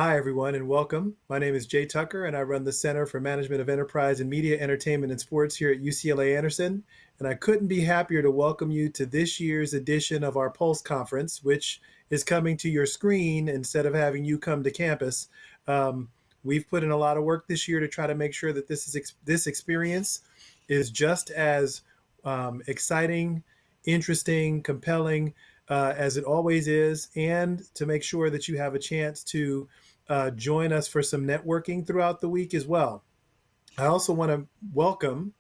Hi, everyone, and welcome. My name is Jay Tucker, and I run the Center for Management of Enterprise in Media, Entertainment, and Sports here at UCLA Anderson. And I couldn't be happier to welcome you to this year's edition of our Pulse Conference, which is coming to your screen instead of having you come to campus. We've put in a lot of work this year to try to make sure that this experience is just as exciting, interesting, compelling as it always is, and to make sure that you have a chance to join us for some networking throughout the week as well. I also want to welcome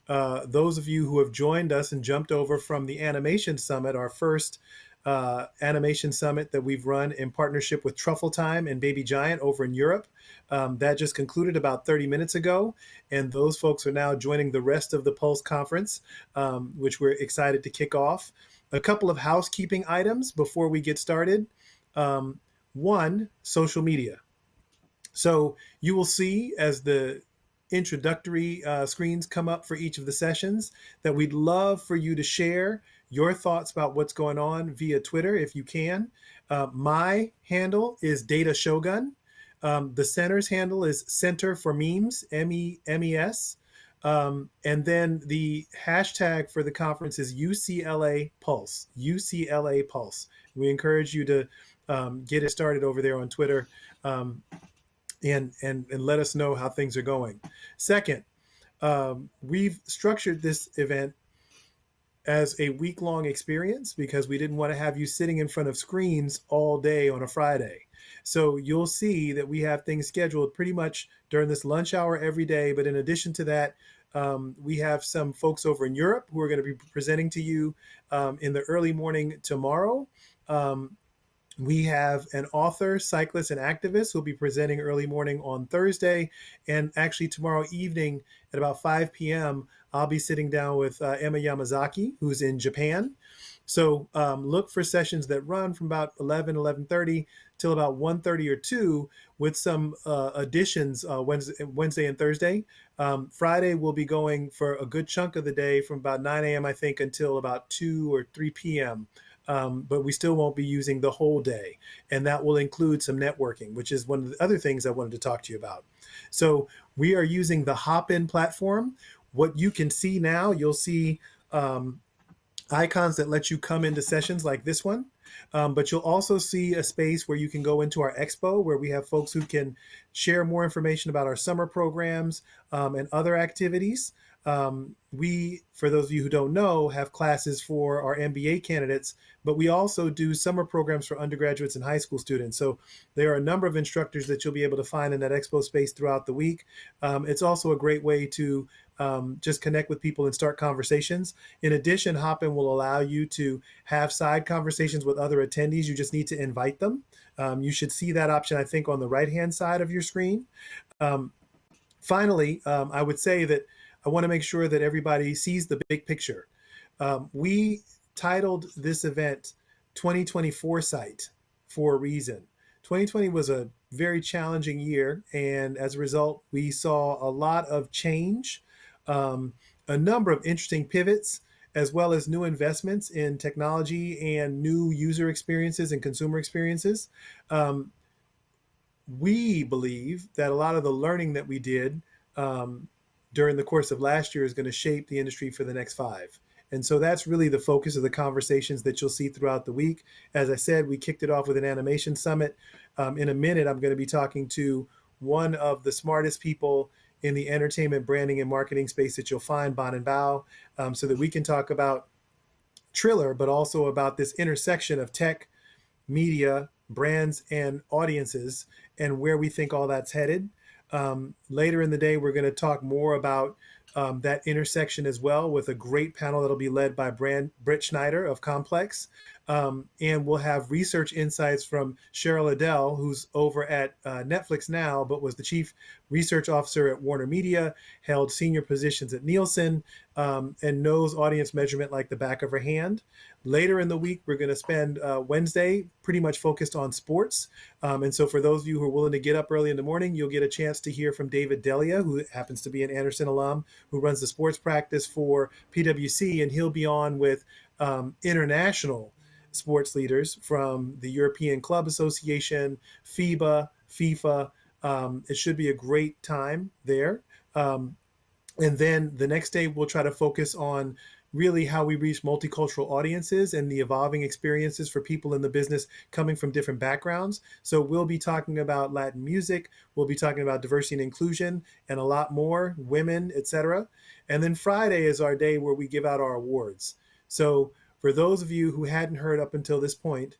those of you who have joined us and jumped over from the Animation Summit, our first animation summit that we've run in partnership with Truffle Time and Baby Giant over in Europe. That just concluded about 30 minutes ago, and those folks are now joining the rest of the Pulse Conference, which we're excited to kick off. A couple of housekeeping items before we get started. One, social media. So you will see as the introductory screens come up for each of the sessions that we'd love for you to share your thoughts about what's going on via Twitter if you can. My handle is Data Shogun. The center's handle is Center for Memes, MEMES. And then the hashtag for the conference is UCLA Pulse, UCLA Pulse. We encourage you to get it started over there on Twitter. And let us know how things are going. Second, we've structured this event as a week-long experience because we didn't want to have you sitting in front of screens all day on a Friday. So you'll see that we have things scheduled pretty much during this lunch hour every day. But in addition to that, we have some folks over in Europe who are going to be presenting to you in the early morning tomorrow. We have an author, cyclist, and activist who will be presenting early morning on Thursday. And actually tomorrow evening at about 5 p.m., I'll be sitting down with Emma Yamazaki, who's in Japan. So look for sessions that run from about 11:30 till about 1:30 or 2 with some additions Wednesday and Thursday. Friday we'll be going for a good chunk of the day from about 9 a.m. I think until about 2 or 3 p.m. But we still won't be using the whole day. And that will include some networking, which is one of the other things I wanted to talk to you about. So we are using the Hop-In platform. What you can see now, you'll see icons that let you come into sessions like this one. But you'll also see a space where you can go into our expo, where we have folks who can share more information about our summer programs and other activities. We, for those of you who don't know, have classes for our MBA candidates, but we also do summer programs for undergraduates and high school students. So there are a number of instructors that you'll be able to find in that expo space throughout the week. It's also a great way to just connect with people and start conversations. In addition, Hop-In will allow you to have side conversations with other attendees. You just need to invite them. You should see that option, I think, on the right-hand side of your screen. Finally, I would say that I want to make sure that everybody sees the big picture. We titled this event 2020 Foresight for a reason. 2020 was a very challenging year, and as a result, we saw a lot of change, a number of interesting pivots, as well as new investments in technology and new user experiences and consumer experiences. We believe that a lot of the learning that we did during the course of last year is going to shape the industry for the next 5. And so that's really the focus of the conversations that you'll see throughout the week. As I said, we kicked it off with an animation summit. In a minute, I'm going to be talking to one of the smartest people in the entertainment, branding, and marketing space that you'll find, Bonin Bough, so that we can talk about Triller, but also about this intersection of tech, media, brands, and audiences, and where we think all that's headed. Later in the day, we're going to talk more about that intersection as well with a great panel that'll be led by Britt Schneider of Complex. And we'll have research insights from Cheryl Adele, who's over at Netflix now, but was the chief research officer at Warner Media, held senior positions at Nielsen, and knows audience measurement like the back of her hand. Later in the week, we're going to spend Wednesday pretty much focused on sports. And so for those of you who are willing to get up early in the morning, you'll get a chance to hear from David Delia, who happens to be an Anderson alum, who runs the sports practice for PwC, and he'll be on with international sports leaders from the European Club Association, FIBA, FIFA. It should be a great time there. And then the next day, we'll try to focus on really how we reach multicultural audiences and the evolving experiences for people in the business coming from different backgrounds. So we'll be talking about Latin music, we'll be talking about diversity and inclusion, and a lot more, women, etc. And then Friday is our day where we give out our awards. So for those of you who hadn't heard up until this point,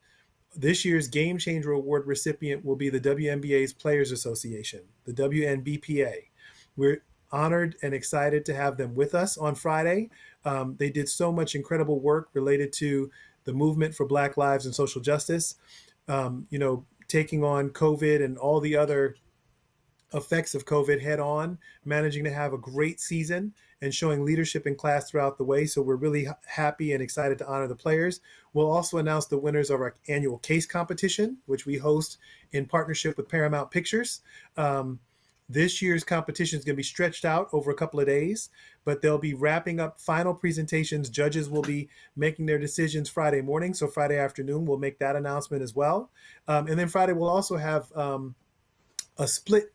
this year's Game Changer Award recipient will be the WNBA's Players Association, the WNBPA. We're honored and excited to have them with us on Friday. They did so much incredible work related to the movement for Black lives and social justice, taking on COVID and all the other effects of COVID head on, managing to have a great season and showing leadership in class throughout the way. So we're really happy and excited to honor the players. We'll also announce the winners of our annual case competition, which we host in partnership with Paramount Pictures. This year's competition is going to be stretched out over a couple of days, but they'll be wrapping up final presentations. Judges will be making their decisions Friday morning. So Friday afternoon, we'll make that announcement as well. And then Friday, we'll also have a split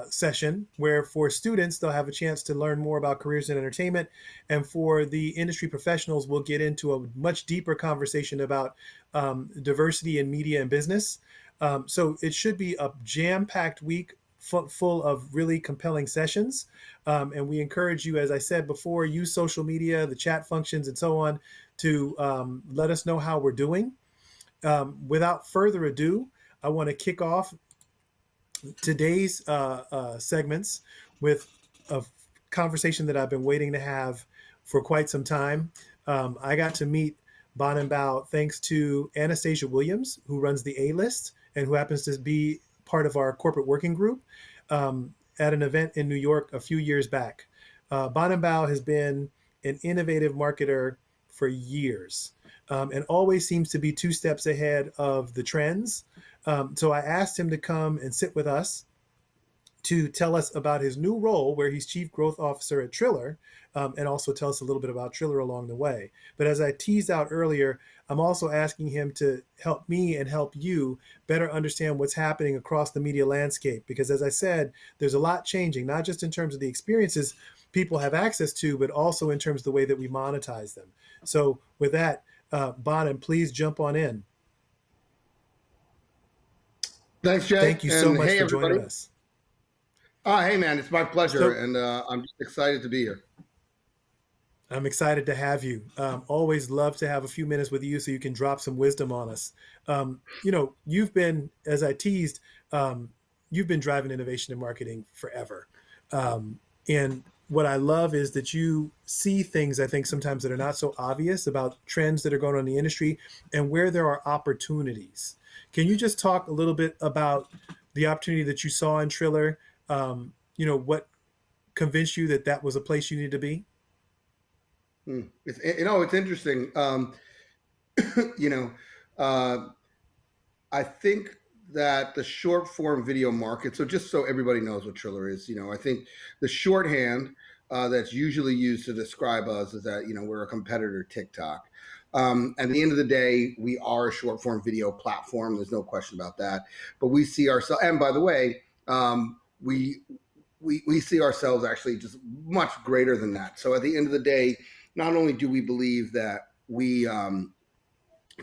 session where for students, they'll have a chance to learn more about careers in entertainment. And for the industry professionals, we'll get into a much deeper conversation about diversity in media and business. So it should be a jam-packed week full of really compelling sessions. And we encourage you, as I said before, use social media, the chat functions and so on to let us know how we're doing. Without further ado, I want to kick off today's segments with a conversation that I've been waiting to have for quite some time. I got to meet Bonin Bough thanks to Anastasia Williams, who runs the A-List and who happens to be part of our corporate working group at an event in New York a few years back. Bonin Bough has been an innovative marketer for years and always seems to be 2 steps ahead of the trends. So I asked him to come and sit with us to tell us about his new role where he's Chief Growth Officer at Triller, and also tell us a little bit about Triller along the way. But as I teased out earlier, I'm also asking him to help me and help you better understand what's happening across the media landscape. Because as I said, there's a lot changing, not just in terms of the experiences people have access to, but also in terms of the way that we monetize them. So with that, Bonin, please jump on in. Thanks, Jay. Thank you so much for joining us. Hey, man, it's my pleasure, and I'm just excited to be here. I'm excited to have you. Always love to have a few minutes with you so you can drop some wisdom on us. You've been, as I teased, you've been driving innovation in marketing forever. And what I love is that you see things, I think, sometimes that are not so obvious about trends that are going on in the industry and where there are opportunities. Can you just talk a little bit about the opportunity that you saw in Triller? What convinced you that that was a place you needed to be? It's interesting. I think that the short form video market, so just so everybody knows what Triller is, I think the shorthand that's usually used to describe us is that, we're a competitor to TikTok. At the end of the day, we are a short form video platform. There's no question about that. But we see ourselves, and by the way, we see ourselves actually just much greater than that. So at the end of the day, not only do we believe that we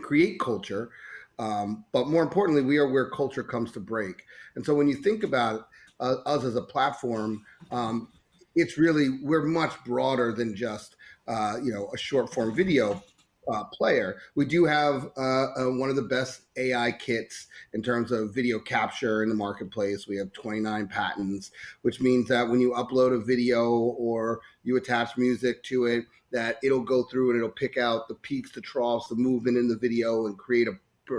create culture, but more importantly, we are where culture comes to break. And so when you think about us as a platform, it's really, we're much broader than just, a short form video player. We do have one of the best AI kits in terms of video capture in the marketplace. We have 29 patents, which means that when you upload a video or you attach music to it, that it'll go through and it'll pick out the peaks, the troughs, the movement in the video and create a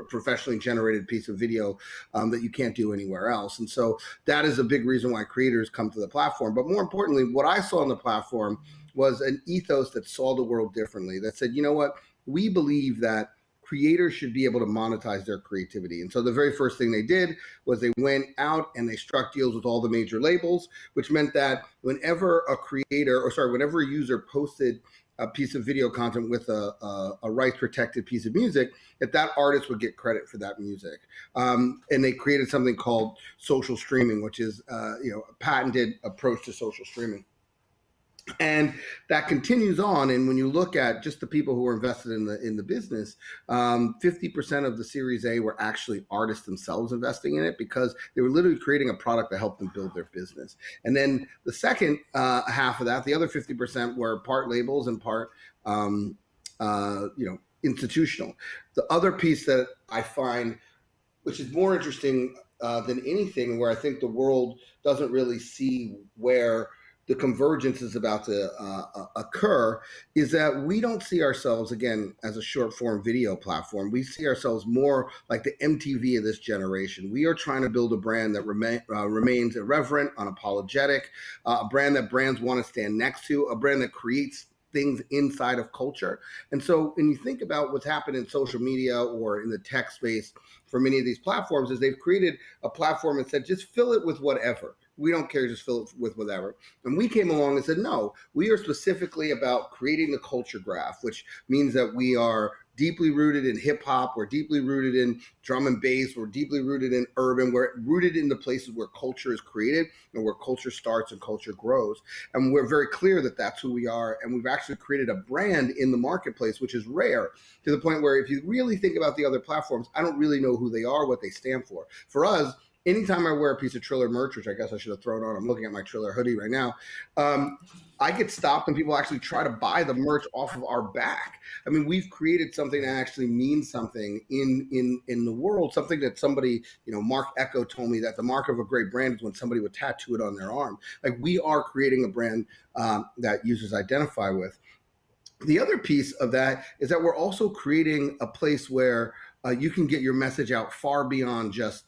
professionally generated piece of video that you can't do anywhere else. And so that is a big reason why creators come to the platform. But more importantly, what I saw on the platform was an ethos that saw the world differently, that said, you know what, we believe that creators should be able to monetize their creativity. And so the very first thing they did was they went out and they struck deals with all the major labels, which meant that whenever a user posted a piece of video content with a rights protected piece of music, that artist would get credit for that music. And they created something called social streaming, which is a patented approach to social streaming. And that continues on. And when you look at just the people who were invested in the business, 50% of the Series A were actually artists themselves investing in it, because they were literally creating a product to help them build their business. And then the second half of that, the other 50%, were part labels and part institutional. The other piece that I find, which is more interesting than anything, where I think the world doesn't really see where the convergence is about to occur, is that we don't see ourselves, again, as a short form video platform. We see ourselves more like the MTV of this generation. We are trying to build a brand that remains irreverent, unapologetic, a brand that brands want to stand next to, a brand that creates things inside of culture. And so when you think about what's happened in social media or in the tech space for many of these platforms, is they've created a platform and said, just fill it with whatever. We don't care, just fill it with whatever. And we came along and said, no, we are specifically about creating the culture graph, which means that we are deeply rooted in hip hop, we're deeply rooted in drum and bass, we're deeply rooted in urban, we're rooted in the places where culture is created and where culture starts and culture grows. And we're very clear that that's who we are. And we've actually created a brand in the marketplace, which is rare, to the point where if you really think about the other platforms, I don't really know who they are, what they stand for. For us, anytime I wear a piece of Triller merch, which I guess I should have thrown on, I'm looking at my Triller hoodie right now, I get stopped and people actually try to buy the merch off of our back. I mean, we've created something that actually means something in the world, something that somebody, Mark Echo told me that the mark of a great brand is when somebody would tattoo it on their arm. Like, we are creating a brand that users identify with. The other piece of that is that we're also creating a place where you can get your message out far beyond just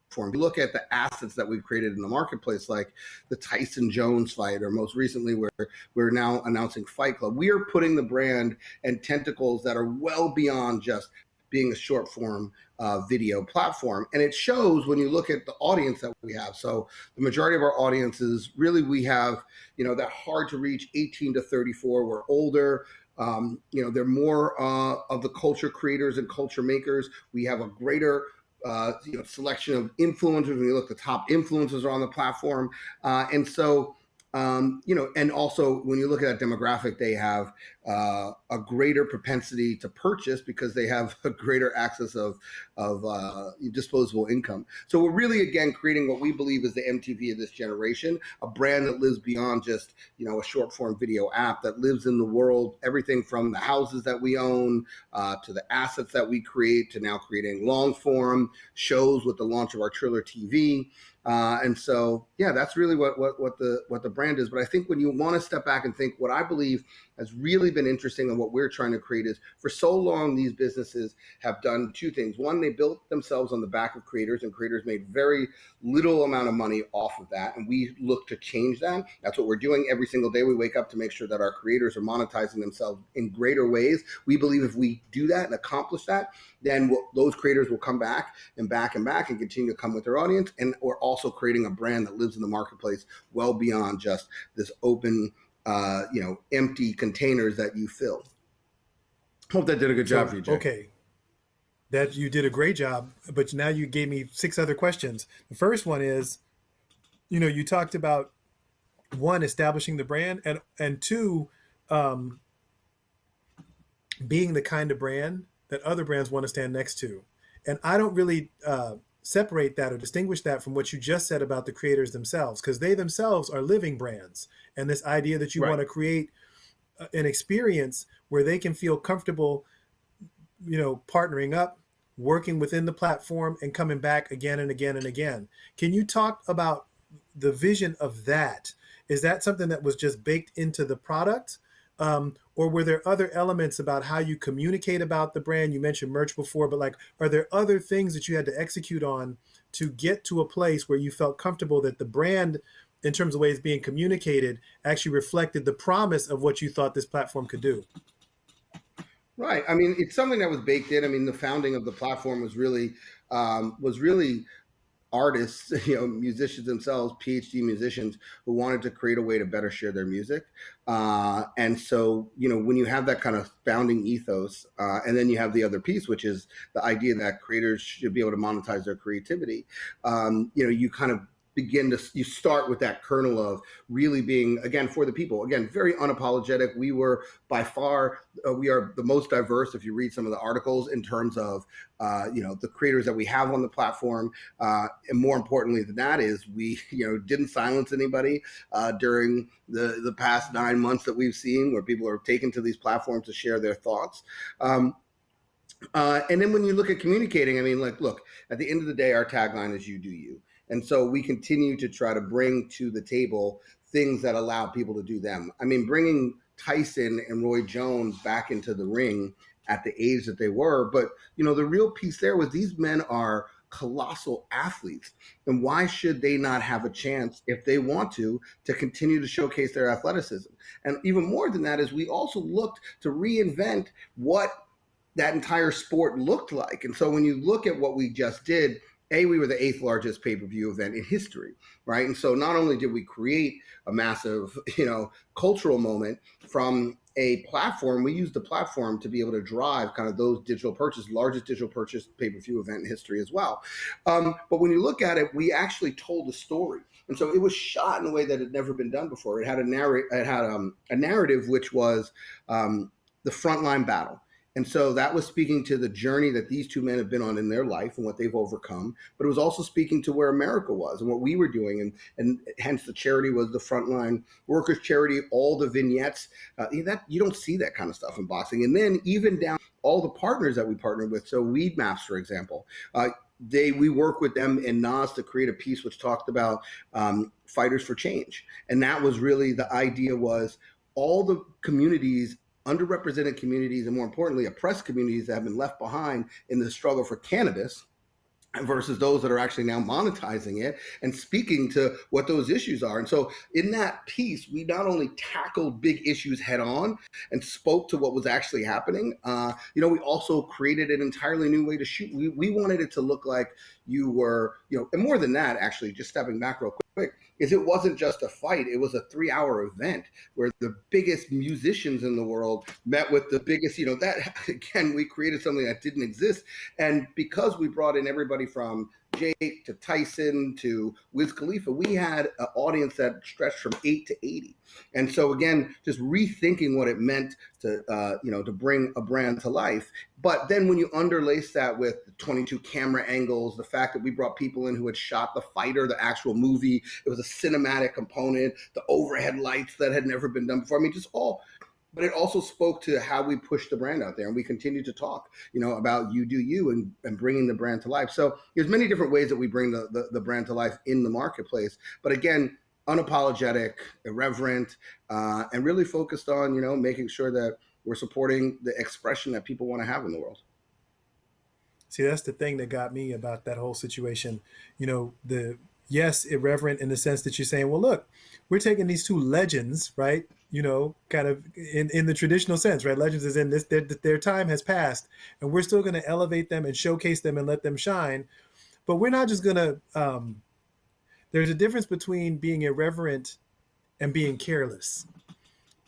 form. You look at the assets that we've created in the marketplace, like the Tyson Jones fight, or most recently we're now announcing Fight Club. We are putting the brand and tentacles that are well beyond just being a short form video platform. And it shows when you look at the audience that we have. So the majority of our audiences, really, we have, that hard to reach 18 to 34. We're older. They're more of the culture creators and culture makers. We have a greater selection of influencers. When you look, the top influencers are on the platform. And also when you look at that demographic, they have a greater propensity to purchase because they have a greater access of disposable income. So we're really, again, creating what we believe is the MTV of this generation, a brand that lives beyond just, a short form video app, that lives in the world, everything from the houses that we own to the assets that we create, to now creating long form shows with the launch of our Triller TV. And so, that's really what the brand is. But I think when you want to step back and think, what I believe has really been interesting and what we're trying to create is, for so long, these businesses have done two things. One, they built themselves on the back of creators, and creators made very little amount of money off of that. And we look to change that. That's what we're doing every single day. We wake up to make sure that our creators are monetizing themselves in greater ways. We believe if we do that and accomplish that, then those creators will come back and back and back and continue to come with their audience. And we're also creating a brand that lives in the marketplace well beyond just this open, empty containers that you fill. Hope that did a good job for you, Jay. Okay. That you did a great job, but now you gave me 6 other questions. The first one is, you talked about, 1, establishing the brand, and 2, being the kind of brand that other brands want to stand next to. And I don't really separate that or distinguish that from what you just said about the creators themselves, because they themselves are living brands. And this idea that you want to create an experience where they can feel comfortable, partnering up, working within the platform, and coming back again and again and again. Can you talk about the vision of that? Is that something that was just baked into the product? Or were there other elements about how you communicate about the brand? You mentioned merch before, but are there other things that you had to execute on to get to a place where you felt comfortable that the brand, in terms of ways being communicated, actually reflected the promise of what you thought this platform could do? Right. I mean, it's something that was baked in. I mean, the founding of the platform was really artists, musicians themselves, PhD musicians who wanted to create a way to better share their music. And so, when you have that kind of founding ethos, and then you have the other piece, which is the idea that creators should be able to monetize their creativity, you kind of you start with that kernel of really being, again, for the people, again, very unapologetic. We were by far, we are the most diverse, if you read some of the articles, in terms of, the creators that we have on the platform. And more importantly than that is we, didn't silence anybody during the past 9 months that we've seen, where people are taken to these platforms to share their thoughts. And then when you look at communicating, I mean, look, at the end of the day, our tagline is "You do you." And so we continue to try to bring to the table things that allow people to do them. I mean, bringing Tyson and Roy Jones back into the ring at the age that they were. But, the real piece there was these men are colossal athletes. And why should they not have a chance, if they want to continue to showcase their athleticism? And even more than that is we also looked to reinvent what that entire sport looked like. And so when you look at what we just did, we were the 8th largest pay-per-view event in history, right? And so not only did we create a massive, cultural moment from a platform, we used the platform to be able to drive kind of those digital purchases, largest digital purchase pay-per-view event in history as well. But when you look at it, we actually told a story. And so it was shot in a way that had never been done before. It had a narrative which was the frontline battle. And so that was speaking to the journey that these two men have been on in their life and what they've overcome. But it was also speaking to where America was and what we were doing. And hence the charity was the Frontline Workers Charity, all the vignettes. That you don't see that kind of stuff in boxing. And then even down all the partners that we partnered with. So Weed Maps, for example, we work with them and Nas to create a piece which talked about fighters for change. And that was really the idea, was all the communities, underrepresented communities, and more importantly, oppressed communities that have been left behind in the struggle for cannabis, versus those that are actually now monetizing it and speaking to what those issues are. And so in that piece, we not only tackled big issues head on and spoke to what was actually happening, we also created an entirely new way to shoot. We wanted it to look like you were, and more than that, actually, just stepping back real quick, is it wasn't just a fight. It was a 3-hour event where the biggest musicians in the world met with the biggest, that, again, we created something that didn't exist. And because we brought in everybody from Jake to Tyson to Wiz Khalifa, we had an audience that stretched from 8 to 80. And so again, just rethinking what it meant to, to bring a brand to life. But then when you underlace that with the 22 camera angles, the fact that we brought people in who had shot The Fighter, the actual movie, it was a cinematic component, the overhead lights that had never been done before. I mean, just all. But it also spoke to how we pushed the brand out there, and we continue to talk, about you do you and bringing the brand to life. So there's many different ways that we bring the brand to life in the marketplace. But again, unapologetic, irreverent, and really focused on, making sure that we're supporting the expression that people want to have in the world. See, that's the thing that got me about that whole situation. Yes, irreverent in the sense that you're saying, well, look, we're taking these two legends, right? Kind of in the traditional sense, right? Legends is in this, their time has passed, and we're still going to elevate them and showcase them and let them shine. But we're not just going to, there's a difference between being irreverent and being careless,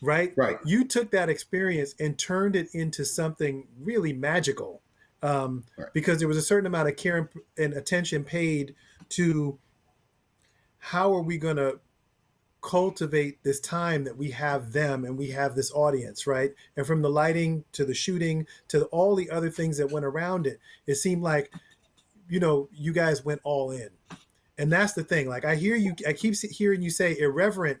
right? Right. You took that experience and turned it into something really magical, because there was a certain amount of care and attention paid to how are we going to cultivate this time that we have them and we have this audience, right? And from the lighting to the shooting to all the other things that went around it, it seemed like, you guys went all in. And that's the thing. Like I keep hearing you say irreverent,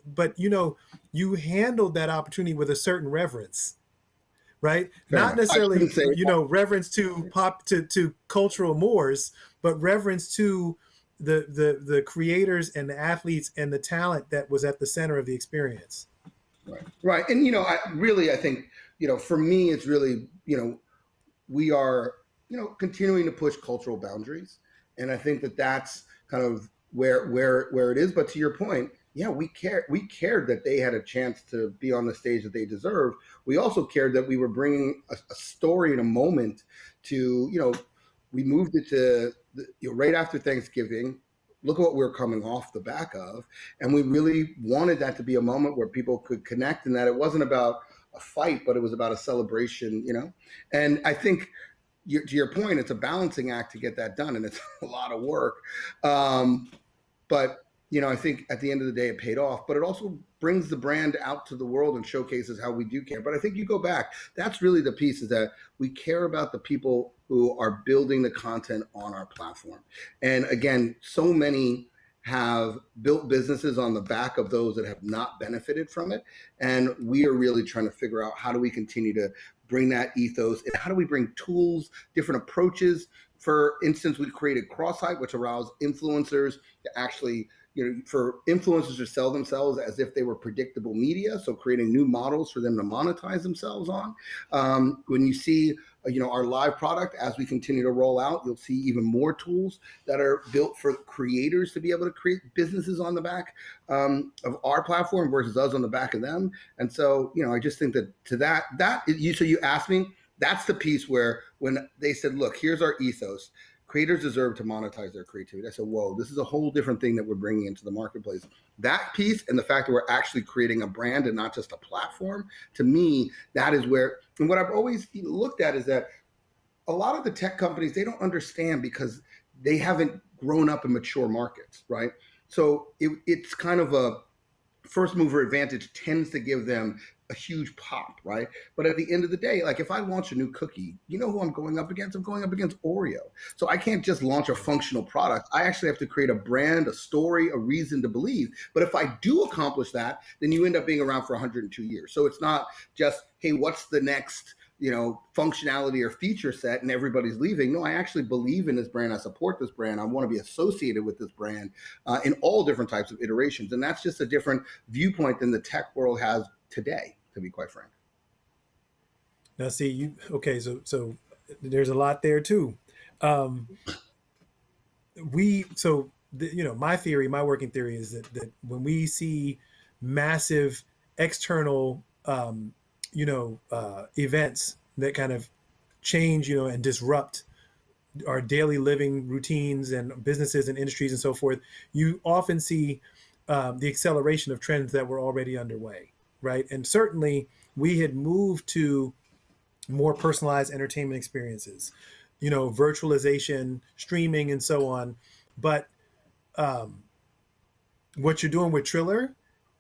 but you handled that opportunity with a certain reverence, right? Fair Not enough. necessarily, reverence to to cultural mores, but reverence to the creators and the athletes and the talent that was at the center of the experience. Right. And, I think, for me, it's really, we are, continuing to push cultural boundaries. And I think that that's kind of where it is. But to your point, we cared that they had a chance to be on the stage that they deserved. We also cared that we were bringing a story and a moment to, we moved it to right after Thanksgiving. Look at what we were coming off the back of, and we really wanted that to be a moment where people could connect, and that it wasn't about a fight, but it was about a celebration, And I think, to your point, it's a balancing act to get that done, and it's a lot of work. But I think at the end of the day, it paid off. But it also brings the brand out to the world and showcases how we do care. But I think you go back, that's really the piece, is that we care about the people who are building the content on our platform. And again, so many have built businesses on the back of those that have not benefited from it. And we are really trying to figure out, how do we continue to bring that ethos, and how do we bring tools, different approaches. For instance, we created Cross-Hype, which allows influencers to actually, for influencers to sell themselves as if they were predictable media. So creating new models for them to monetize themselves on. When you see, our live product, as we continue to roll out, you'll see even more tools that are built for creators to be able to create businesses on the back of our platform versus us on the back of them. And so, I just think that so you asked me, that's the piece where, when they said, look, here's our ethos, creators deserve to monetize their creativity. I said, whoa, this is a whole different thing that we're bringing into the marketplace. That piece, and the fact that we're actually creating a brand and not just a platform, to me, that is where, and what I've always looked at is that a lot of the tech companies, they don't understand, because they haven't grown up in mature markets, right? So it's kind of a first mover advantage tends to give them a huge pop, right? But at the end of the day, like, if I launch a new cookie, you know who I'm going up against? I'm going up against Oreo. So I can't just launch a functional product. I actually have to create a brand, a story, a reason to believe. But if I do accomplish that, then you end up being around for 102 years. So it's not just, hey, what's the next functionality or feature set, and everybody's leaving. No, I actually believe in this brand. I support this brand. I want to be associated with this brand in all different types of iterations. And that's just a different viewpoint than the tech world has today, to be quite frank. Now, see, so there's a lot there too. Um, my working theory is that when we see massive external, events that kind of change, and disrupt our daily living routines and businesses and industries and so forth, you often see the acceleration of trends that were already underway, right? And certainly we had moved to more personalized entertainment experiences, virtualization, streaming, and so on. But what you're doing with Triller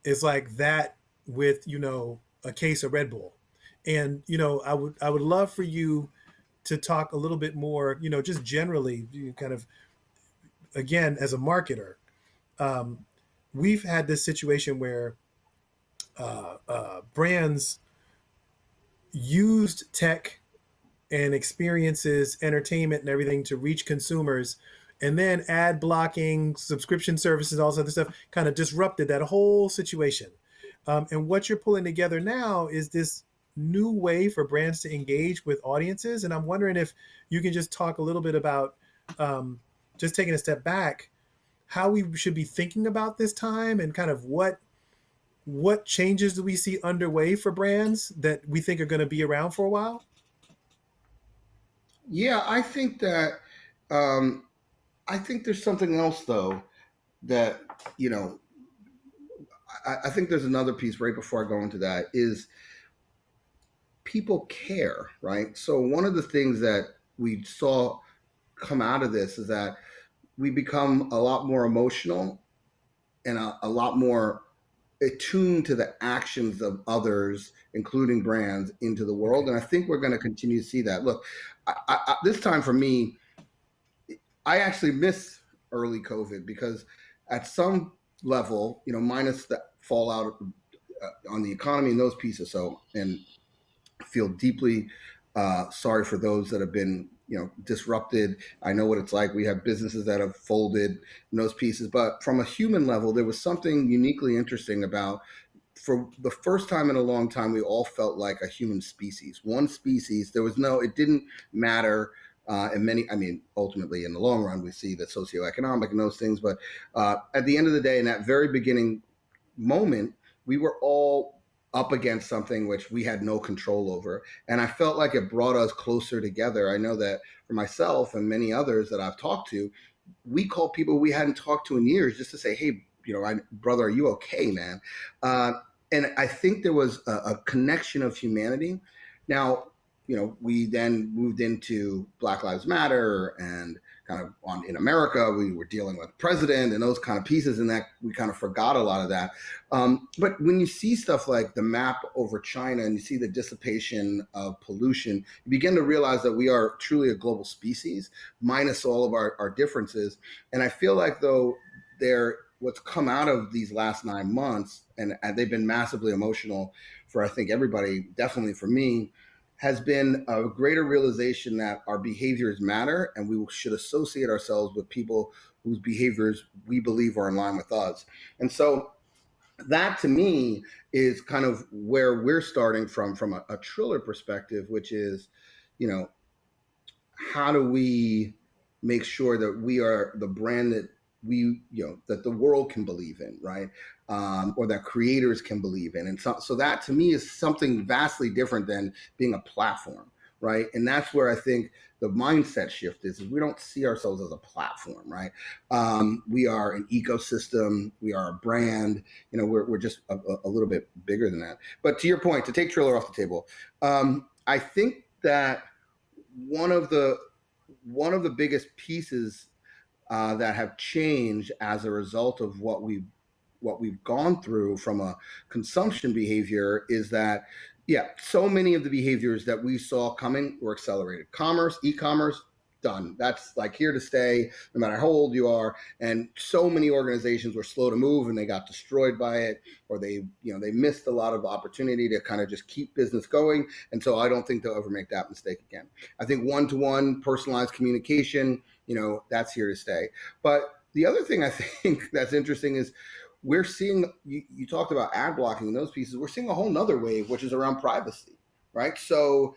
is like that with, a case of Red Bull. And, I would love for you to talk a little bit more, just generally, kind of, again, as a marketer. We've had this situation where brands used tech and experiences, entertainment, and everything to reach consumers. And then ad blocking, subscription services, all this other stuff kind of disrupted that whole situation. And what you're pulling together now is this new way for brands to engage with audiences. And I'm wondering if you can just talk a little bit about, just taking a step back, how we should be thinking about this time, and kind of what changes do we see underway for brands that we think are going to be around for a while? Yeah, I think that I think there's something else, though, that I think there's another piece right before I go into that, is people care, right? So one of the things that we saw come out of this is that we become a lot more emotional and a lot more attuned to the actions of others, including brands, into the world. And I think we're going to continue to see that. Look, this time for me, I actually miss early COVID, because at some level, minus the fallout on the economy and those pieces. So, and feel deeply sorry for those that have been, disrupted. I know what it's like. We have businesses that have folded in those pieces. But from a human level, there was something uniquely interesting about, for the first time in a long time, we all felt like a human species, one species. It didn't matter. Ultimately in the long run, we see the socioeconomic and those things. But at the end of the day, in that very beginning moment, we were all up against something which we had no control over. And I felt like it brought us closer together. I know that for myself and many others that I've talked to, we call people we hadn't talked to in years just to say, hey, brother, are you okay, man? And I think there was a connection of humanity. Now, we then moved into Black Lives Matter, and kind of in America, we were dealing with president and those kind of pieces, and that we kind of forgot a lot of that. But when you see stuff like the map over China and you see the dissipation of pollution, you begin to realize that we are truly a global species, minus all of our differences. And I feel like, though, what's come out of these last 9 months, and they've been massively emotional for, I think, everybody, definitely for me, has been a greater realization that our behaviors matter, and we should associate ourselves with people whose behaviors we believe are in line with us. And so that, to me, is kind of where we're starting from a Triller perspective, which is, how do we make sure that we are the brand that that the world can believe in, right? Or that creators can believe in. And so that, to me, is something vastly different than being a platform, right? And that's where I think the mindset shift is we don't see ourselves as a platform, right? We are an ecosystem. We are a brand. We're just a little bit bigger than that. But to your point, to take Triller off the table, I think that one of the biggest pieces that have changed as a result of what we've gone through from a consumption behavior is that, so many of the behaviors that we saw coming were accelerated. E-commerce, done. That's like here to stay, no matter how old you are. And so many organizations were slow to move, and they got destroyed by it, or they missed a lot of opportunity to kind of just keep business going. And so I don't think they'll ever make that mistake again. I think one-to-one personalized communication, that's here to stay. But the other thing I think that's interesting is we're seeing, you talked about ad blocking and those pieces, we're seeing a whole nother wave, which is around privacy, right? So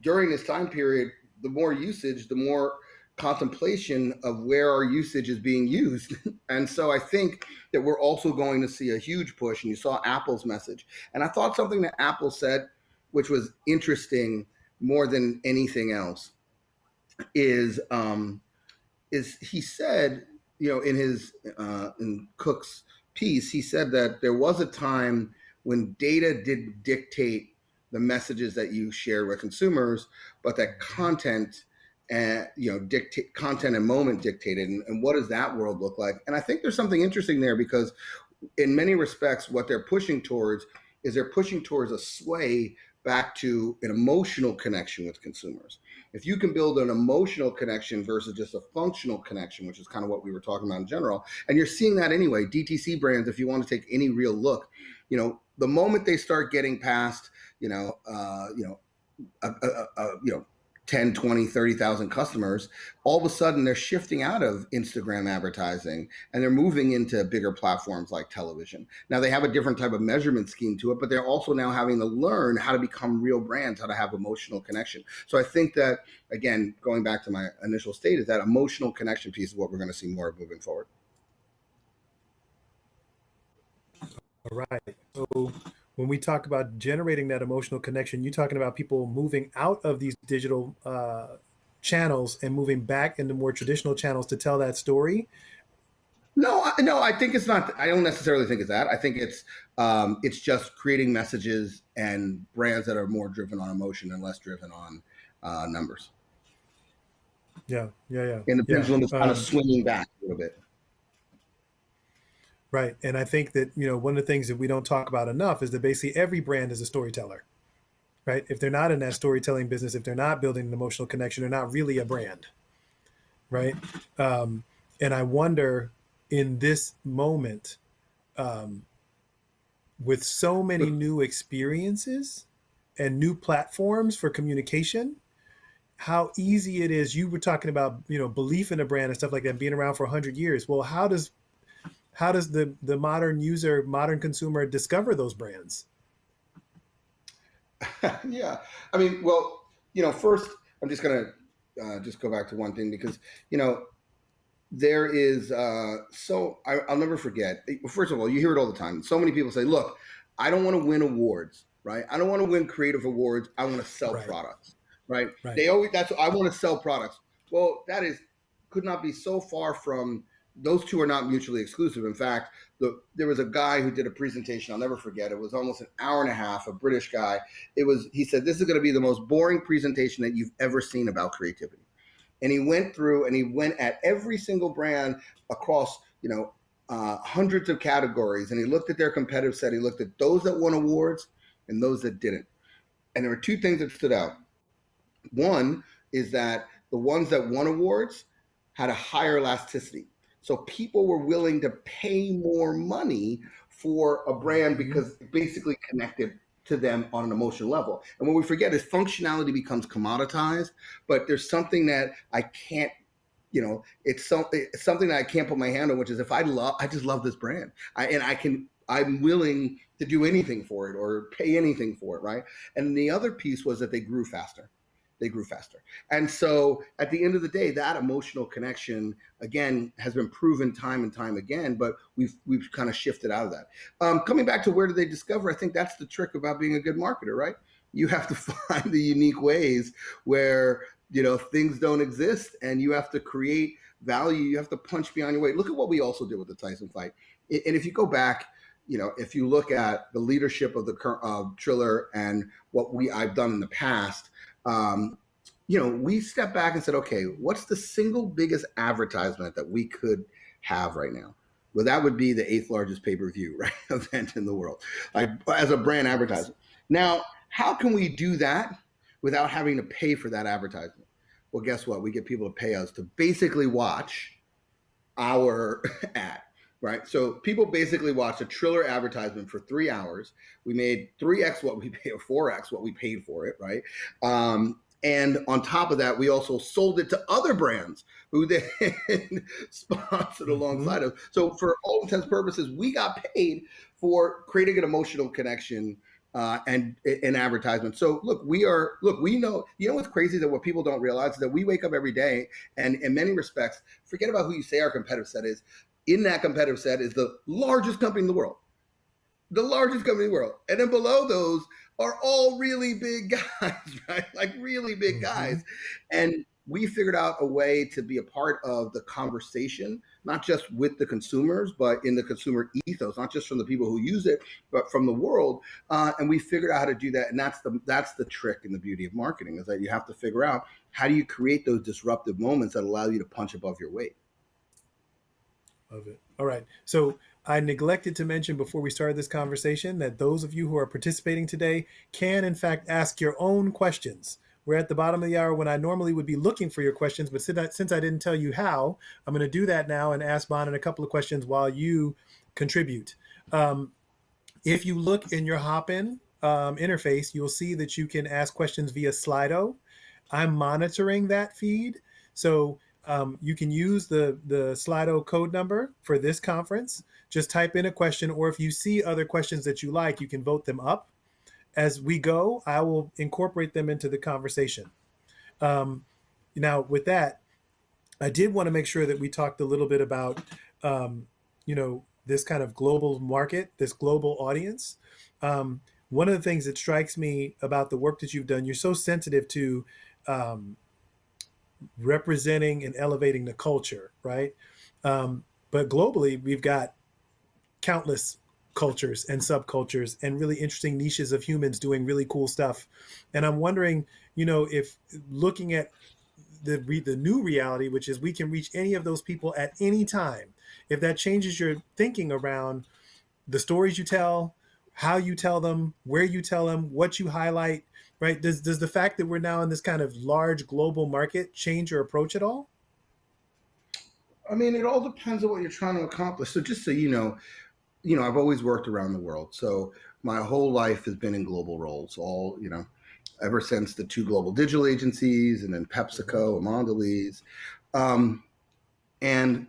during this time period, the more usage, the more contemplation of where our usage is being used. And so I think that we're also going to see a huge push, and you saw Apple's message. And I thought something that Apple said, which was interesting more than anything else, is he said, in Cook's piece, he said that there was a time when data didn't dictate the messages that you share with consumers, but that content and content and moment dictated. And what does that world look like? And I think there's something interesting there, because in many respects, what they're pushing towards is a sway back to an emotional connection with consumers. If you can build an emotional connection versus just a functional connection, which is kind of what we were talking about in general, and you're seeing that anyway, DTC brands, if you want to take any real look, the moment they start getting past, 10, 20, 30,000 customers, all of a sudden they're shifting out of Instagram advertising and they're moving into bigger platforms like television. Now they have a different type of measurement scheme to it, but they're also now having to learn how to become real brands, how to have emotional connection. So I think that, again, going back to my initial state, is that emotional connection piece is what we're going to see more of moving forward. All right. So when we talk about generating that emotional connection, you're talking about people moving out of these digital channels and moving back into more traditional channels to tell that story. No, I think it's not. I don't necessarily think it's that. I think it's just creating messages and brands that are more driven on emotion and less driven on numbers. Yeah. And the pendulum is kind of swinging back a little bit. Right. And I think that, one of the things that we don't talk about enough is that basically every brand is a storyteller, right? If they're not in that storytelling business, if they're not building an emotional connection, they're not really a brand, right? And I wonder, in this moment, with so many new experiences and new platforms for communication, how easy it is. You were talking about, belief in a brand and stuff like that, being around for 100 years. Well, how does the modern user, modern consumer discover those brands? Yeah. I mean, well, first, I'm just going to just go back to one thing, because, there is, I'll never forget. First of all, you hear it all the time. So many people say, look, I don't want to win awards, right? I don't want to win creative awards. I want to sell Right. products, right? Right. They always, that's, I want to sell products. Well, that is, could not be so far from, those two are not mutually exclusive. In fact, there was a guy who did a presentation, I'll never forget. It was almost an hour and a half, a British guy. He said, this is going to be the most boring presentation that you've ever seen about creativity. And he went through and he went at every single brand across, hundreds of categories. And he looked at their competitive set. He looked at those that won awards and those that didn't. And there were two things that stood out. One is that the ones that won awards had a higher elasticity. So people were willing to pay more money for a brand because it basically connected to them on an emotional level. And what we forget is functionality becomes commoditized, but there's something that I can't, it's something that I can't put my hand on, which is I just love this brand. I'm willing to do anything for it or pay anything for it, right? And the other piece was that they grew faster. And so at the end of the day, that emotional connection, again, has been proven time and time again, but we've kind of shifted out of that. Coming back to where do they discover, I think that's the trick about being a good marketer, right? You have to find the unique ways where, things don't exist, and you have to create value. You have to punch beyond your weight. Look at what we also did with the Tyson fight. And if you go back, if you look at the leadership of the Triller and what I've done in the past, we stepped back and said, okay, what's the single biggest advertisement that we could have right now? Well, that would be the 8th largest pay-per-view, right, event in the world, like as a brand advertiser. Now, how can we do that without having to pay for that advertisement? Well, guess what? We get people to pay us to basically watch our ad. Right. So people basically watched a Triller advertisement for 3 hours. We made 3x what we paid, or 4x what we paid for it. Right. And on top of that, we also sold it to other brands who then sponsored alongside us. So for all intents and purposes, we got paid for creating an emotional connection and an advertisement. So we know, what's crazy, that what people don't realize is that we wake up every day, and in many respects, forget about who you say our competitive set is. In that competitive set is the largest company in the world. And then below those are all really big guys, right? Like really big guys. And we figured out a way to be a part of the conversation, not just with the consumers, but in the consumer ethos, not just from the people who use it, but from the world. And we figured out how to do that. And that's the trick and the beauty of marketing, is that you have to figure out, how do you create those disruptive moments that allow you to punch above your weight? Love it. All right. So I neglected to mention before we started this conversation that those of you who are participating today can, in fact, ask your own questions. We're at the bottom of the hour when I normally would be looking for your questions, but since I didn't tell you how, I'm going to do that now and ask Bonin a couple of questions while you contribute. If you look in your Hopin interface, you'll see that you can ask questions via Slido. I'm monitoring that feed. So you can use the Slido code number for this conference. Just type in a question, or if you see other questions that you like, you can vote them up. As we go, I will incorporate them into the conversation. Now, with that, I did want to make sure that we talked a little bit about, this kind of global market, this global audience. One of the things that strikes me about the work that you've done, you're so sensitive to representing and elevating the culture, right? But globally, we've got countless cultures and subcultures and really interesting niches of humans doing really cool stuff. And I'm wondering, if looking at the new reality, which is we can reach any of those people at any time, if that changes your thinking around the stories you tell, how you tell them, where you tell them, what you highlight, right? Does the fact that we're now in this kind of large global market change your approach at all? I mean, it all depends on what you're trying to accomplish. So just so you know, I've always worked around the world. So my whole life has been in global roles, ever since the 2 global digital agencies, and then PepsiCo and Mondelez. And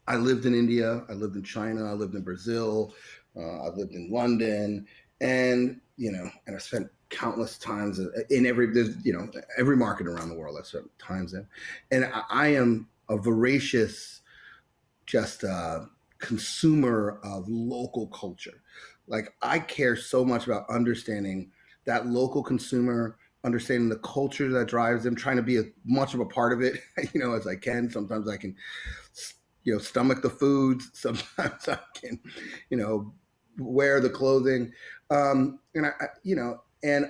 I lived in India, I lived in China, I lived in Brazil, I've lived in London, and I spent countless times in every market around the world. I spent times in, and I am a voracious, just consumer of local culture. Like, I care so much about understanding that local consumer, understanding the culture that drives them, trying to be as much of a part of it, as I can. Sometimes I can, stomach the foods. Sometimes I can, wear the clothing. And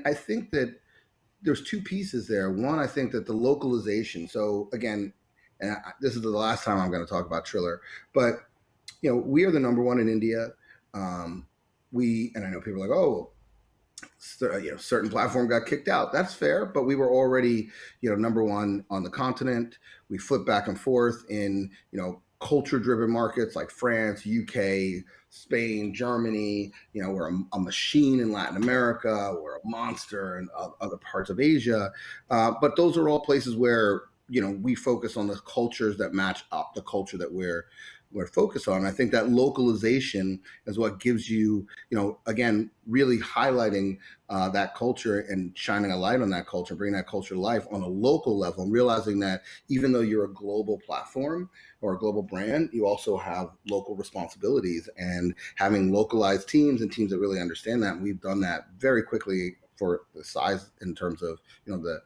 I think that there's two pieces there. One, I think that the localization. So again, this is the last time I'm going to talk about Triller, but we are the number one in India. And I know people are like, oh, certain platform got kicked out. That's fair, but we were already, number one on the continent. We flipped back and forth in, culture-driven markets like France, UK, Spain, Germany. We're a machine in Latin America. We're a monster in other parts of Asia. But those are all places where, we focus on the cultures that match up the culture that we're focused on. I think that localization is what gives you, again, really highlighting that culture and shining a light on that culture, bringing that culture to life on a local level, and realizing that even though you're a global platform or a global brand, you also have local responsibilities, and having localized teams and teams that really understand that. And we've done that very quickly for the size in terms of, the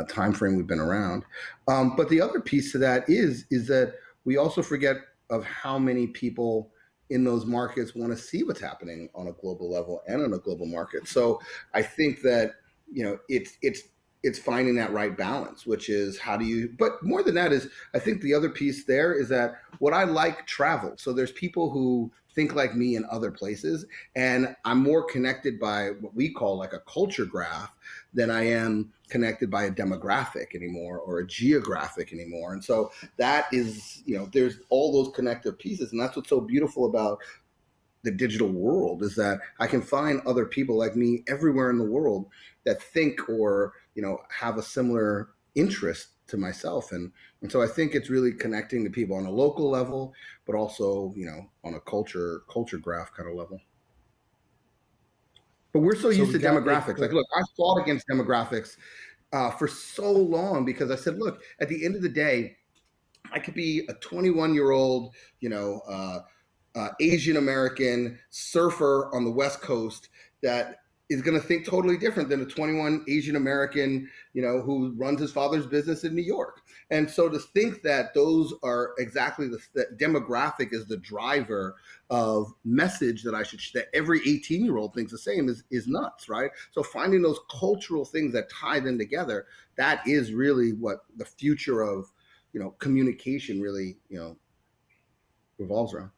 time frame we've been around. But the other piece to that is that we also forget of how many people in those markets want to see what's happening on a global level and on a global market. So I think that, it's finding that right balance, which is but more than that is, I think the other piece there is that what I like travel. So there's people who think like me in other places, and I'm more connected by what we call like a culture graph than I am connected by a demographic anymore or a geographic anymore. And so that is, there's all those connective pieces. And that's what's so beautiful about the digital world, is that I can find other people like me everywhere in the world that think or, have a similar interest to myself. And so I think it's really connecting to people on a local level, but also, on a culture graph kind of level. But we're so used to demographics. Like, look, I fought against demographics for so long, because I said, look, at the end of the day, I could be a 21-year-old, Asian American surfer on the West Coast that is going to think totally different than a 21 Asian American, who runs his father's business in New York. And so to think that those are exactly that demographic is the driver of message that every 18-year-old thinks the same is nuts, right? So finding those cultural things that tie them together, that is really what the future of, communication really, revolves around.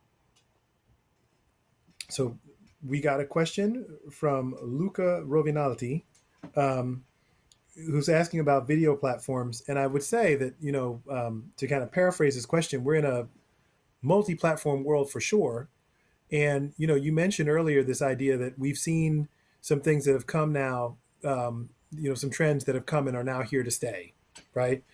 So we got a question from Luca Rovinalti, who's asking about video platforms. And I would say that, to kind of paraphrase his question, we're in a multi-platform world for sure. And, you mentioned earlier this idea that we've seen some things that have come now, some trends that have come and are now here to stay, right?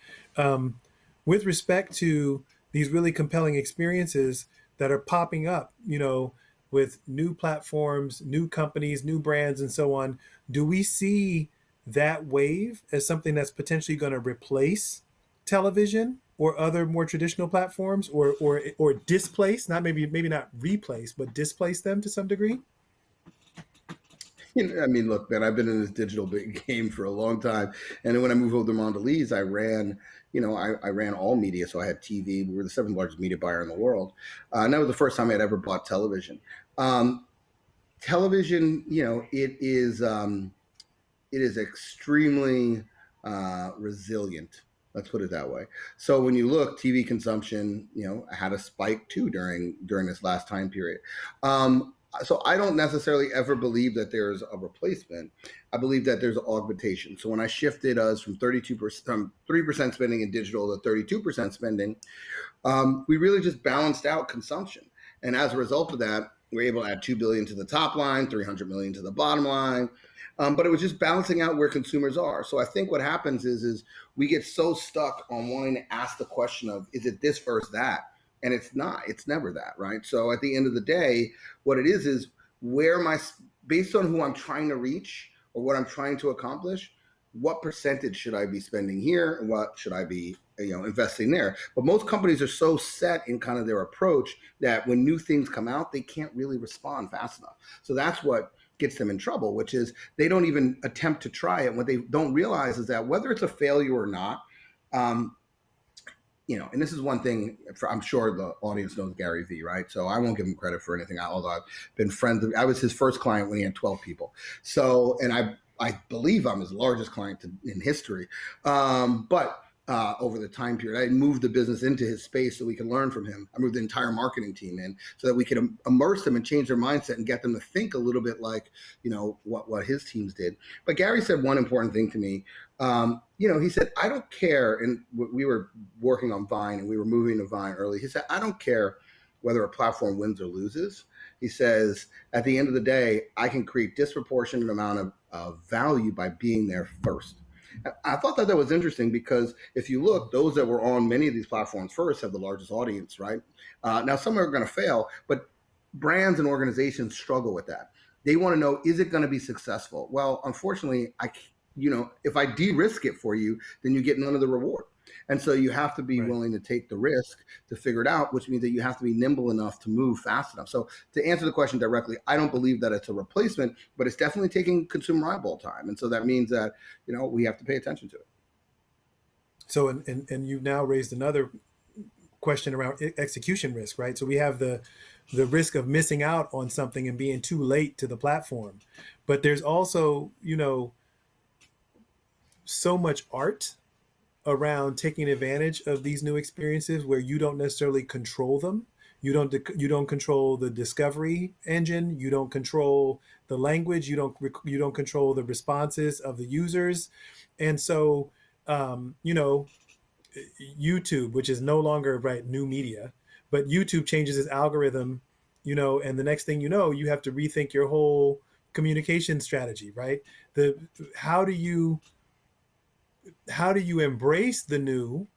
With respect to these really compelling experiences that are popping up, with new platforms, new companies, new brands, and so on, do we see that wave as something that's potentially going to replace television or other more traditional platforms, or displace, maybe not replace, but displace them to some degree? Look, man, I've been in this digital game for a long time, and then when I moved over to Mondelez, I ran, I ran all media. So I had TV. We were the seventh largest media buyer in the world, and that was the first time I'd ever bought television. Television, it is extremely resilient. Let's put it that way. So when you look, TV consumption, had a spike too during this last time period. So I don't necessarily ever believe that there's a replacement. I believe that there's augmentation. So when I shifted us from 3% spending in digital to 32% spending, we really just balanced out consumption. And as a result of that, we're able to add $2 billion to the top line, $300 million to the bottom line. But it was just balancing out where consumers are. So I think what happens is we get so stuck on wanting to ask the question of, is it this versus that? And it's not. It's never that, right? So at the end of the day, what it is based on who I'm trying to reach or what I'm trying to accomplish, what percentage should I be spending here and what should I be investing there. But most companies are so set in kind of their approach that when new things come out, they can't really respond fast enough. So that's what gets them in trouble, which is they don't even attempt to try it. What they don't realize is that whether it's a failure or not, um, and this is one thing I'm sure the audience knows Gary Vee, right? So I won't give him credit for anything, although I've been friends. I was his first client when he had 12 people. So, and I believe I'm his largest client in history. But over the time period, I moved the business into his space so we can learn from him. I moved the entire marketing team in so that we could immerse them and change their mindset and get them to think a little bit like, what his teams did. But Gary said one important thing to me. He said, I don't care. And we were working on Vine and we were moving to Vine early. He said, I don't care whether a platform wins or loses. He says, at the end of the day, I can create disproportionate amount of value by being there first. I thought that was interesting because if you look, those that were on many of these platforms first have the largest audience, right? Now, some are going to fail, but brands and organizations struggle with that. They want to know, is it going to be successful? Well, unfortunately, if I de-risk it for you, then you get none of the reward. And so you have to be willing to take the risk to figure it out, which means that you have to be nimble enough to move fast enough. So to answer the question directly, I don't believe that it's a replacement, but it's definitely taking consumer eyeball time. And so that means that, we have to pay attention to it. So, and you've now raised another question around execution risk, right? So we have the risk of missing out on something and being too late to the platform. But there's also, so much art around taking advantage of these new experiences where you don't necessarily control them. You don't control the discovery engine. You don't control the language. You don't control the responses of the users. And so, YouTube, which is no longer new media, but YouTube changes its algorithm, and the next thing you have to rethink your whole communication strategy, right? How do you embrace the new,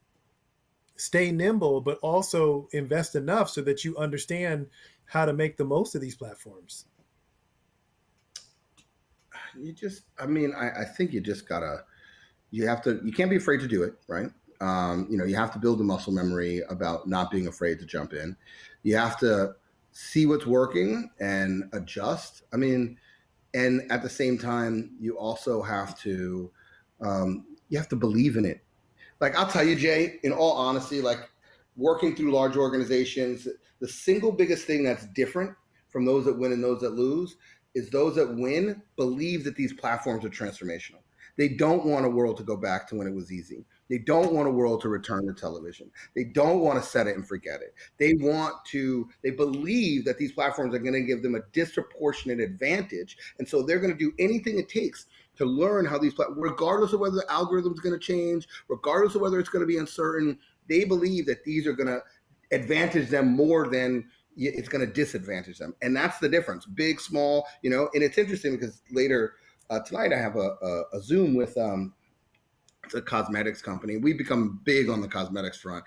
stay nimble, but also invest enough so that you understand how to make the most of these platforms? I think you just you can't be afraid to do it, right? You have to build the muscle memory about not being afraid to jump in. You have to see what's working and adjust. And at the same time, you also have to, believe in it. Like, I'll tell you, Jay, in all honesty, working through large organizations, the single biggest thing that's different from those that win and those that lose is those that win believe that these platforms are transformational. They don't want a world to go back to when it was easy. They don't want a world to return to television. They don't want to set it and forget it. They believe that these platforms are going to give them a disproportionate advantage. And so they're going to do anything it takes to learn how these platforms, regardless of whether the algorithm is going to change, regardless of whether it's going to be uncertain, they believe that these are going to advantage them more than it's going to disadvantage them. And that's the difference, big, small, and it's interesting because later tonight I have a Zoom with a cosmetics company. We've become big on the cosmetics front.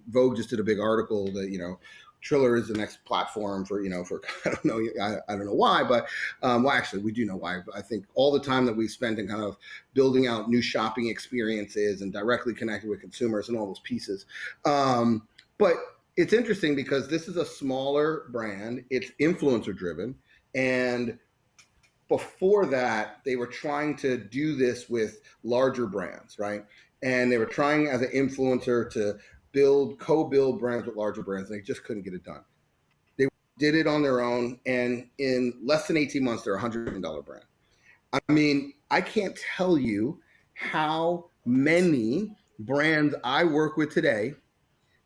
Vogue just did a big article that, Triller is the next platform for I don't know why, but actually we do know why. But I think all the time that we spent in kind of building out new shopping experiences and directly connecting with consumers and all those pieces. But it's interesting because this is a smaller brand. It's influencer driven. And before that, they were trying to do this with larger brands, right? And they were trying as an influencer to co-build brands with larger brands, and they just couldn't get it done. They did it on their own, and in less than 18 months, they're a $100 million brand. I can't tell you how many brands I work with today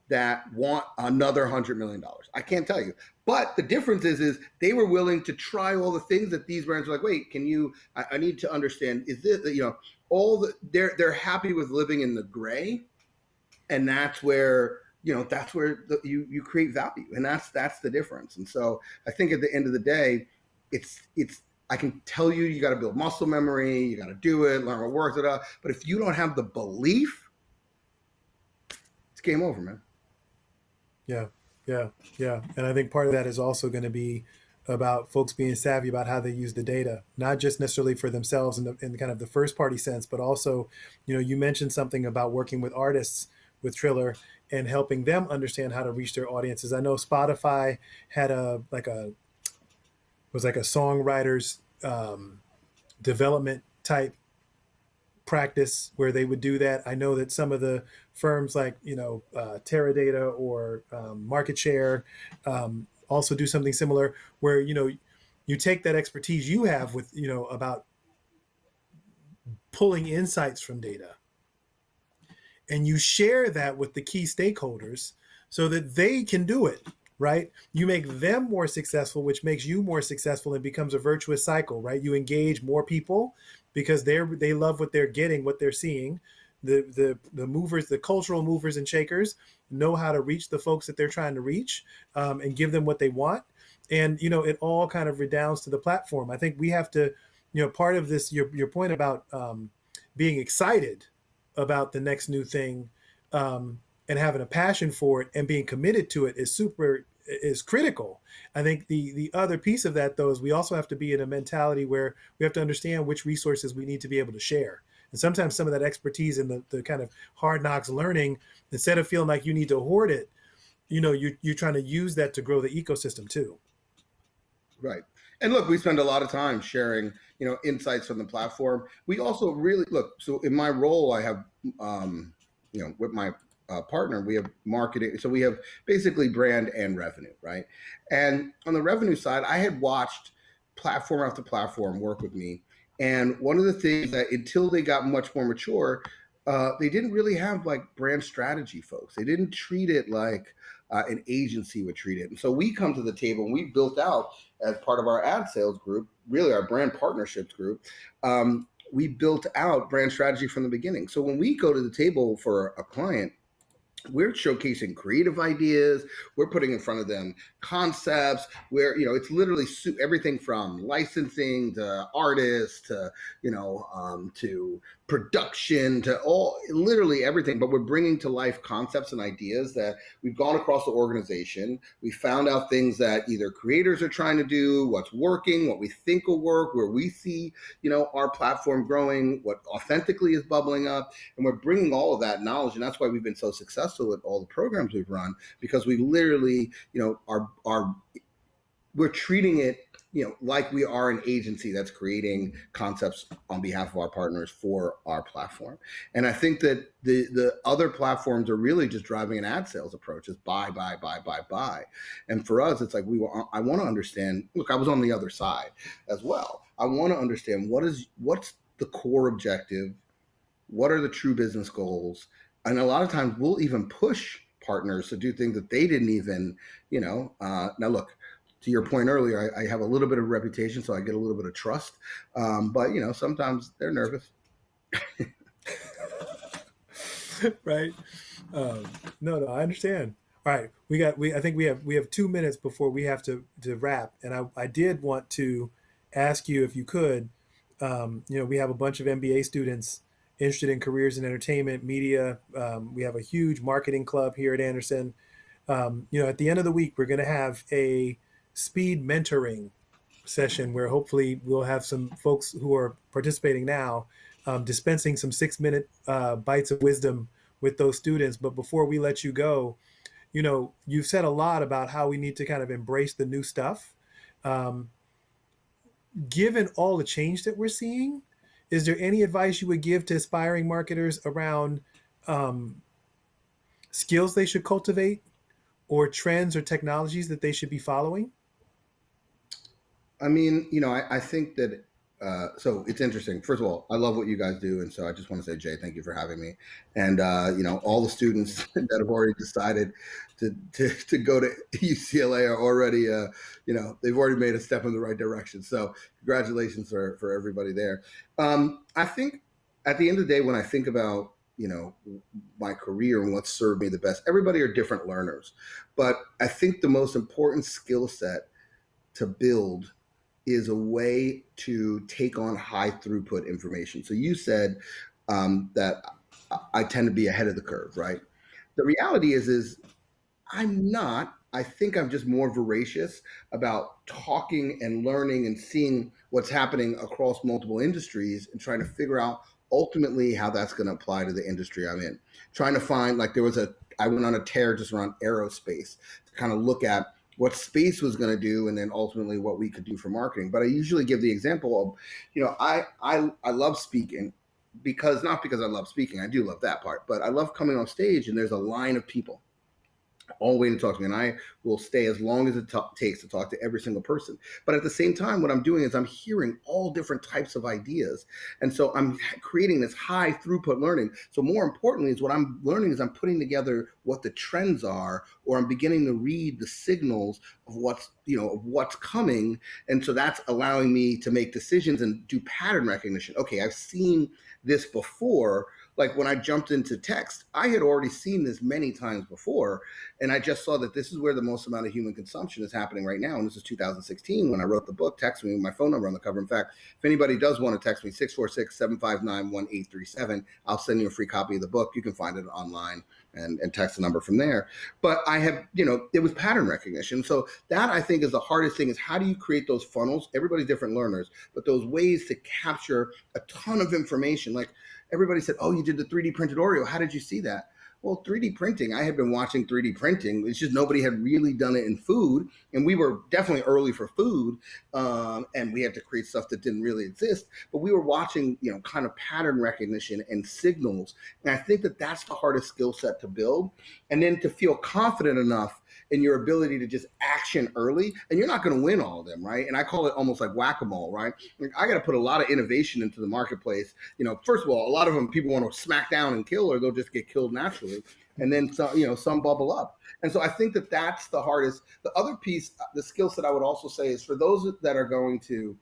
that want another $100 million. I can't tell you. But the difference is they were willing to try all the things that these brands are like, wait, I need to understand, is this, they're happy with living in the gray. And that's where, you create value. And that's the difference. And so I think at the end of the day, I can tell you got to build muscle memory, you got to do it, learn what works, but if you don't have the belief, it's game over, man. Yeah. And I think part of that is also going to be about folks being savvy about how they use the data, not just necessarily for themselves in kind of the first party sense, but also, you mentioned something about working with artists with Triller and helping them understand how to reach their audiences. I know Spotify had a like a was like a songwriters development type practice where they would do that. I know that some of the firms like Teradata or Market Share also do something similar, where you take that expertise you have with about pulling insights from data, and you share that with the key stakeholders so that they can do it, right? You make them more successful, which makes you more successful, and becomes a virtuous cycle, right? You engage more people because they love what they're getting, what they're seeing. The movers, the cultural movers and shakers, know how to reach the folks that they're trying to reach, and give them what they want. And it all kind of redounds to the platform. I think we have to, part of this, your point about being excited about the next new thing, and having a passion for it and being committed to it is critical. I think the other piece of that, though, is we also have to be in a mentality where we have to understand which resources we need to be able to share. And sometimes some of that expertise and the kind of hard knocks learning, instead of feeling like you need to hoard it, you're trying to use that to grow the ecosystem too. Right. And look, we spend a lot of time sharing, insights from the platform. We also really look. So in my role, I have, with my partner, we have marketing. So we have basically brand and revenue, right? And on the revenue side, I had watched platform after platform work with me. And one of the things that until they got much more mature, they didn't really have like brand strategy folks. They didn't treat it like an agency would treat it. And so we come to the table and we built out as part of our ad sales group, really our brand partnerships group. We built out brand strategy from the beginning. So when we go to the table for a client, we're showcasing creative ideas. We're putting in front of them concepts where, it's literally everything from licensing to artists to production to literally everything. But we're bringing to life concepts and ideas that we've gone across the organization. We found out things that either creators are trying to do, what's working, what we think will work, where we see, our platform growing, what authentically is bubbling up. And we're bringing all of that knowledge. And that's why we've been so successful with all the programs we've run, because we literally, we're treating it, like we are an agency that's creating concepts on behalf of our partners for our platform. And I think that the other platforms are really just driving an ad sales approach, is buy. And for us, it's like I want to understand. Look, I was on the other side as well. I want to understand what's the core objective, what are the true business goals, and a lot of times we'll even push partners to do things that they didn't even, now look, to your point earlier, I have a little bit of reputation, so I get a little bit of trust. But sometimes they're nervous. Right. No, I understand. All right. I think we have 2 minutes before we have to wrap. And I did want to ask you if you could, we have a bunch of MBA students interested in careers in entertainment, media. We have a huge marketing club here at Anderson. At the end of the week, we're going to have a speed mentoring session where hopefully we'll have some folks who are participating now, dispensing some 6-minute bites of wisdom with those students. But before we let you go, you've said a lot about how we need to kind of embrace the new stuff. Given all the change that we're seeing, is there any advice you would give to aspiring marketers around skills they should cultivate, or trends or technologies that they should be following? I mean, I think that, so it's interesting. First of all, I love what you guys do. And so I just want to say, Jay, thank you for having me. And, all the students that have already decided to go to UCLA are already, they've already made a step in the right direction. So congratulations for everybody there. I think at the end of the day, when I think about, my career and what served me the best, everybody are different learners. But I think the most important skill set to build is a way to take on high throughput information. So you said that I tend to be ahead of the curve, right? The reality is I'm not. I think I'm just more voracious about talking and learning and seeing what's happening across multiple industries and trying to figure out ultimately how that's going to apply to the industry I'm in. Trying to find, like, I went on a tear just around aerospace to kind of look at what space was going to do, and then ultimately what we could do for marketing. But I usually give the example of, I love speaking, because not because I love speaking, I do love that part, but I love coming on stage and there's a line of people all waiting to talk to me, and I will stay as long as it takes to talk to every single person. But at the same time, what I'm doing is I'm hearing all different types of ideas, and so I'm creating this high throughput learning. So more importantly, is what I'm learning is I'm putting together what the trends are, or I'm beginning to read the signals of what's coming, and so that's allowing me to make decisions and do pattern recognition. Okay, I've seen this before. Like when I jumped into text, I had already seen this many times before, and I just saw that this is where the most amount of human consumption is happening right now. And this is 2016 when I wrote the book. Text me with my phone number on the cover. In fact, if anybody does want to text me, 646-759-1837, I'll send you a free copy of the book. You can find it online and text the number from there. But I have, it was pattern recognition. So that, I think, is the hardest thing, is how do you create those funnels? Everybody's different learners, but those ways to capture a ton of information. Like, everybody said, oh, you did the 3D printed Oreo. How did you see that? Well, 3D printing, I had been watching 3D printing. It's just nobody had really done it in food. And we were definitely early for food. And we had to create stuff that didn't really exist. But we were watching, kind of pattern recognition and signals. And I think that that's the hardest skill set to build. And then to feel confident enough in your ability to just action early. And you're not going to win all of them, right? And I call it almost like whack-a-mole, right? Like, I got to put a lot of innovation into the marketplace. First of all, a lot of them people want to smack down and kill, or they'll just get killed naturally. And then some bubble up. And so I think that that's the hardest. The other piece, the skill set I would also say, is for those that are going to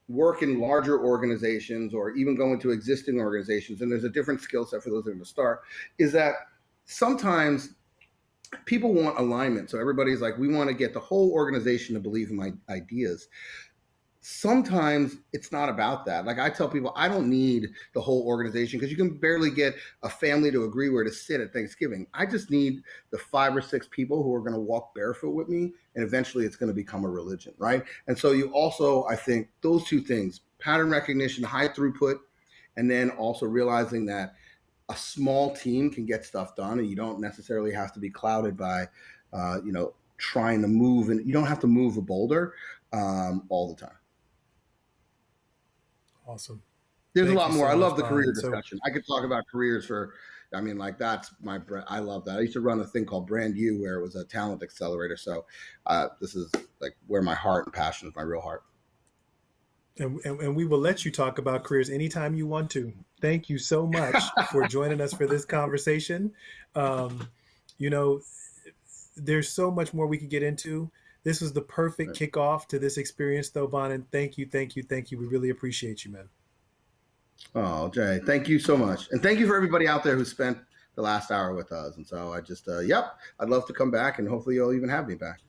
work in larger organizations or even go into existing organizations, and there's a different skill set for those that are going to start, is that sometimes people want alignment. So everybody's like, we want to get the whole organization to believe in my ideas. Sometimes it's not about that. Like, I tell people, I don't need the whole organization, because you can barely get a family to agree where to sit at Thanksgiving. I just need the 5 or 6 people who are going to walk barefoot with me, and eventually it's going to become a religion, right? And so you also, I think, those two things, pattern recognition, high throughput, and then also realizing that a small team can get stuff done, and you don't necessarily have to be clouded by, trying to move, and you don't have to move a boulder all the time. Awesome. There's a lot more. I love the career discussion. I could talk about careers that's I love that. I used to run a thing called Brand U, where it was a talent accelerator. So this is like where my heart and passion is, my real heart. And we will let you talk about careers anytime you want to. Thank you so much for joining us for this conversation. There's so much more we could get into. This was the perfect kickoff to this experience, though, Bonin. Thank you. We really appreciate you, man. Oh, Jay, thank you so much. And thank you for everybody out there who spent the last hour with us. And so I just, I'd love to come back, and hopefully you'll even have me back.